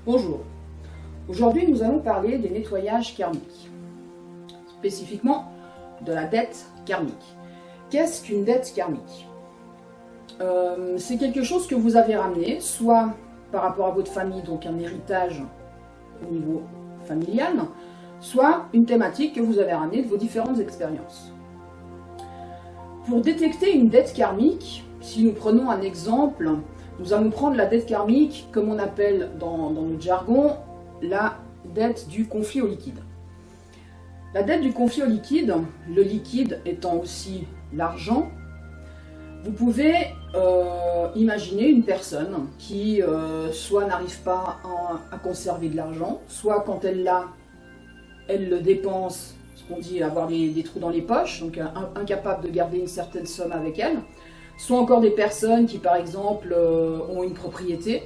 Bonjour, aujourd'hui nous allons parler des nettoyages karmiques, spécifiquement de la dette karmique. Qu'est-ce qu'une dette karmique? C'est quelque chose que vous avez ramené, soit par rapport à votre famille, donc un héritage au niveau familial, soit une thématique que vous avez ramenée de vos différentes expériences. Pour détecter une dette karmique, si nous prenons un exemple, nous allons prendre la dette karmique, comme on appelle dans notre jargon, la dette du conflit au liquide. La dette du conflit au liquide, le liquide étant aussi l'argent, vous pouvez imaginer une personne qui soit n'arrive pas à conserver de l'argent, soit quand elle l'a, elle le dépense, ce qu'on dit avoir des trous dans les poches, donc incapable de garder une certaine somme avec elle. Soit encore des personnes qui, par exemple, ont une propriété,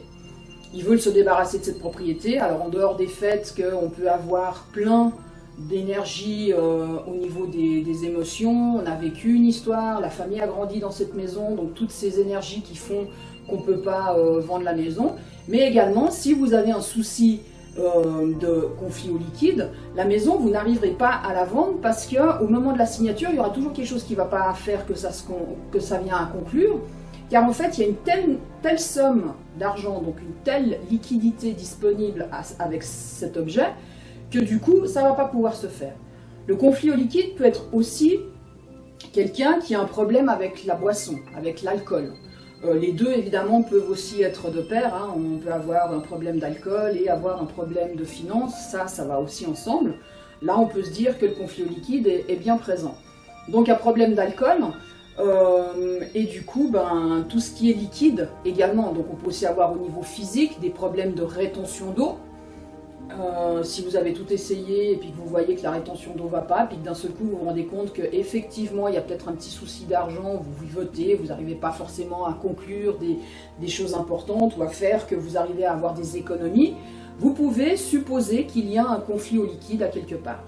ils veulent se débarrasser de cette propriété. Alors, en dehors des faits qu'on peut avoir plein d'énergie au niveau des émotions, on a vécu une histoire, la famille a grandi dans cette maison, donc toutes ces énergies qui font qu'on ne peut pas vendre la maison. Mais également, si vous avez un souci de conflit au liquide, la maison, vous n'arriverez pas à la vendre parce qu'au moment de la signature, il y aura toujours quelque chose qui ne va pas faire que ça vient à conclure. Car en fait, il y a une telle somme d'argent, donc une telle liquidité disponible avec cet objet, que du coup, ça ne va pas pouvoir se faire. Le conflit au liquide peut être aussi quelqu'un qui a un problème avec la boisson, avec l'alcool. Les deux, évidemment, peuvent aussi être de pair. Hein. On peut avoir un problème d'alcool et avoir un problème de finance. Ça va aussi ensemble. Là, on peut se dire que le conflit au liquide est bien présent. Donc, un problème d'alcool. Et du coup, tout ce qui est liquide également. Donc, on peut aussi avoir au niveau physique des problèmes de rétention d'eau. Si vous avez tout essayé et puis que vous voyez que la rétention d'eau ne va pas, puis que d'un seul coup vous vous rendez compte qu'effectivement il y a peut-être un petit souci d'argent, vous vivotez, vous n'arrivez pas forcément à conclure des choses importantes ou à faire que vous arrivez à avoir des économies, vous pouvez supposer qu'il y a un conflit au liquide à quelque part.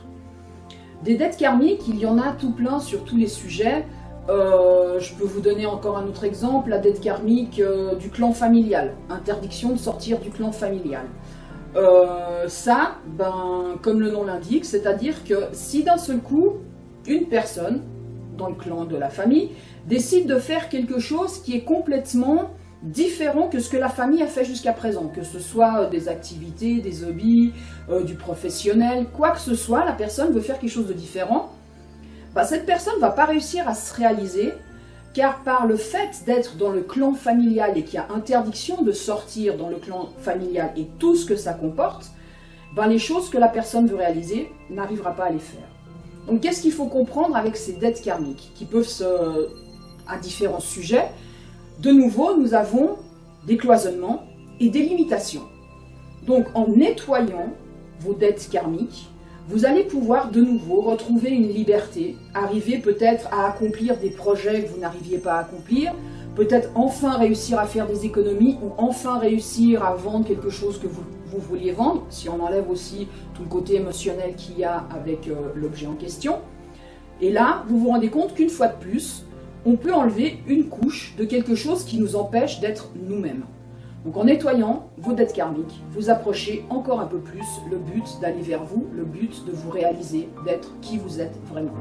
Des dettes karmiques, il y en a tout plein sur tous les sujets. Je peux vous donner encore un autre exemple, la dette karmique du clan familial, interdiction de sortir du clan familial. Comme le nom l'indique, c'est-à-dire que si d'un seul coup, une personne dans le clan de la famille décide de faire quelque chose qui est complètement différent que ce que la famille a fait jusqu'à présent, que ce soit des activités, des hobbies, du professionnel, quoi que ce soit, la personne veut faire quelque chose de différent, cette personne ne va pas réussir à se réaliser, car par le fait d'être dans le clan familial et qu'il y a interdiction de sortir dans le clan familial et tout ce que ça comporte, les choses que la personne veut réaliser n'arrivera pas à les faire. Donc qu'est-ce qu'il faut comprendre avec ces dettes karmiques qui peuvent à différents sujets? De nouveau, nous avons des cloisonnements et des limitations. Donc en nettoyant vos dettes karmiques, vous allez pouvoir de nouveau retrouver une liberté, arriver peut-être à accomplir des projets que vous n'arriviez pas à accomplir, peut-être enfin réussir à faire des économies ou enfin réussir à vendre quelque chose que vous vouliez vendre, si on enlève aussi tout le côté émotionnel qu'il y a avec l'objet en question. Et là, vous vous rendez compte qu'une fois de plus, on peut enlever une couche de quelque chose qui nous empêche d'être nous-mêmes. Donc en nettoyant vos dettes karmiques, vous approchez encore un peu plus le but d'aller vers vous, le but de vous réaliser, d'être qui vous êtes vraiment.